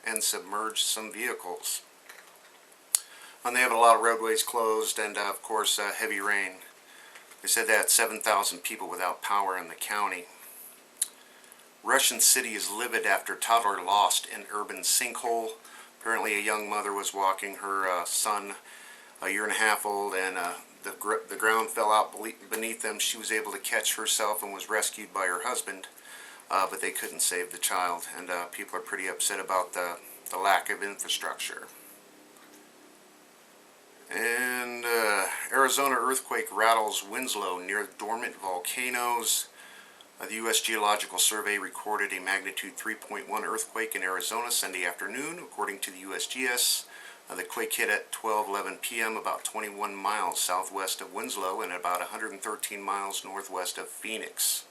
and submerged some vehicles. And they have a lot of roadways closed, and of course heavy rain. They said they had 7,000 people without power in the county. Russian city is livid after toddler lost in urban sinkhole. Apparently a young mother was walking her son, a year and a half old, and the ground fell out beneath them. She was able to catch herself and was rescued by her husband, but they couldn't save the child, and people are pretty upset about the lack of infrastructure. And Arizona earthquake rattles Winslow near dormant volcanoes. The U.S. Geological Survey recorded a magnitude 3.1 earthquake in Arizona Sunday afternoon, according to the USGS. The quake hit at 12:11 p.m. about 21 miles southwest of Winslow and about 113 miles northwest of Phoenix.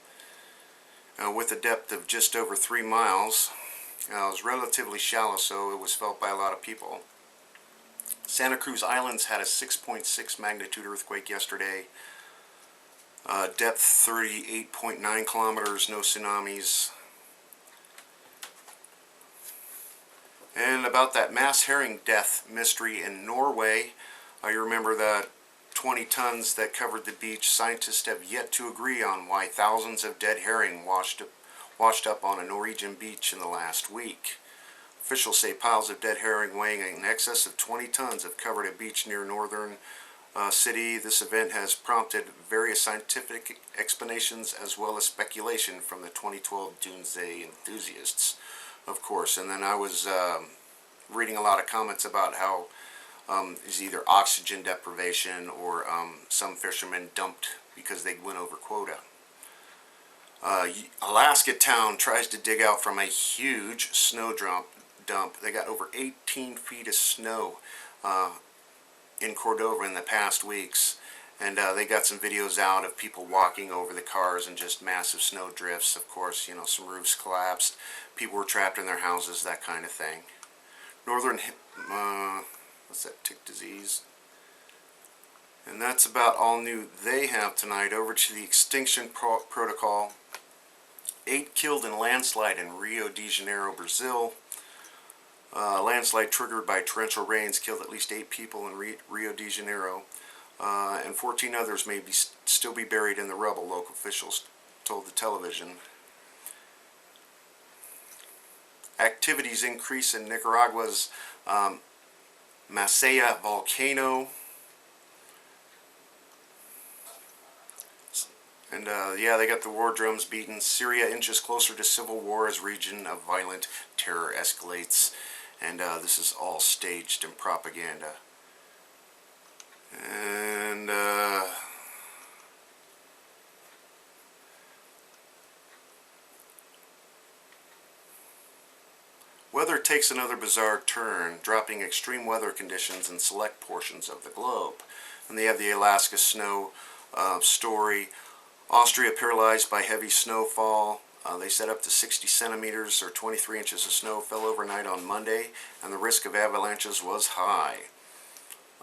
With a depth of just over 3 miles, it was relatively shallow, so it was felt by a lot of people. Santa Cruz Islands had a 6.6 magnitude earthquake yesterday. Depth 38.9 kilometers, no tsunamis. And about that mass herring death mystery in Norway, you remember the 20 tons that covered the beach. Scientists have yet to agree on why thousands of dead herring washed up on a Norwegian beach in the last week. Officials say piles of dead herring weighing in excess of 20 tons have covered a beach near northern city. This event has prompted various scientific explanations as well as speculation from the 2012 doomsday enthusiasts, of course. And then I was reading a lot of comments about how it's either oxygen deprivation or some fishermen dumped because they went over quota. Alaska town tries to dig out from a huge snow dump. They got over 18 feet of snow in Cordova in the past weeks, and they got some videos out of people walking over the cars and just massive snow drifts. Of course, some roofs collapsed, people were trapped in their houses, that kind of thing. Northern what's that, tick disease? And that's about all new they have tonight. Over to the extinction protocol. 8 killed in landslide in Rio de Janeiro, Brazil. Landslide triggered by torrential rains killed at least 8 people in Rio de Janeiro, and 14 others may still be buried in the rubble, local officials told the television. Activities increase in Nicaragua's Masaya volcano. And yeah, they got the war drums beaten. Syria inches closer to civil war as region of violent terror escalates. And this is all staged in propaganda. And weather takes another bizarre turn, dropping extreme weather conditions in select portions of the globe. And they have the Alaska snow story. Austria paralyzed by heavy snowfall. They said up to 60 centimeters or 23 inches of snow fell overnight on Monday, and the risk of avalanches was high.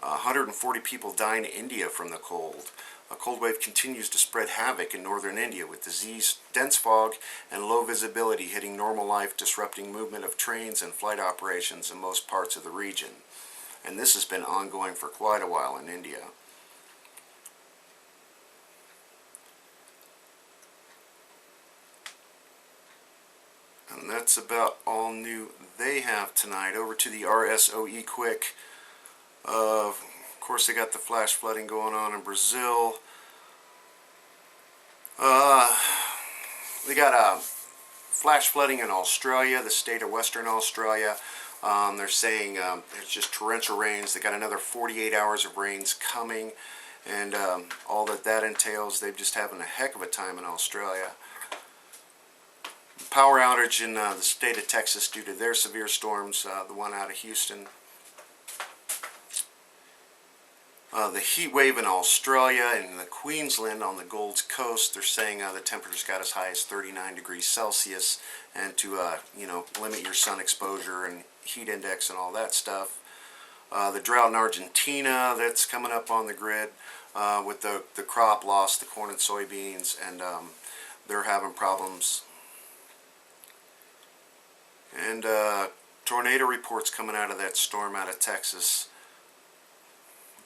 140 people die in India from the cold. A cold wave continues to spread havoc in northern India, with disease, dense fog, and low visibility hitting normal life, disrupting movement of trains and flight operations in most parts of the region. And this has been ongoing for quite a while in India. And that's about all new they have tonight. Over to the RSOE quick. Of course, they got the flash flooding going on in Brazil. They got flash flooding in Australia, the state of Western Australia. They're saying it's just torrential rains. They got another 48 hours of rains coming, and all that entails. They're just having a heck of a time in Australia. Power outage in the state of Texas due to their severe storms, the one out of Houston. The heat wave in Australia and the Queensland on the Gold Coast, they're saying the temperatures got as high as 39 degrees Celsius, and to limit your sun exposure and heat index and all that stuff. The drought in Argentina that's coming up on the grid with the crop loss, the corn and soybeans, and they're having problems. And Tornado reports coming out of that storm out of Texas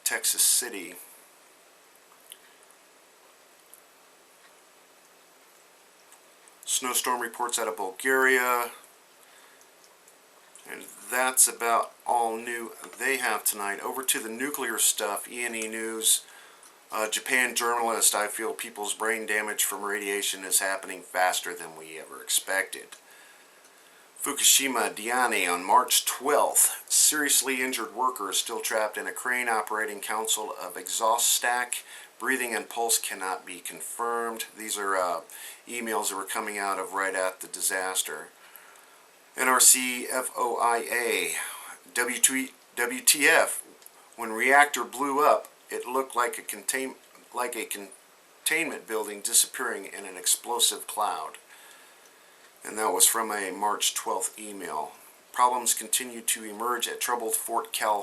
City. Snowstorm reports out of Bulgaria. And that's about all new they have tonight. Over to the nuclear stuff, E&E News. Japan journalist, I feel people's brain damage from radiation is happening faster than we ever expected. Fukushima Diane on March 12th. Seriously injured worker is still trapped in a crane operating council of exhaust stack. Breathing and pulse cannot be confirmed. These are emails that were coming out of right at the disaster. NRC FOIA. WTF. When reactor blew up, it looked like a containment building disappearing in an explosive cloud. And that was from a March 12th email. Problems continue to emerge at troubled Fort Calhoun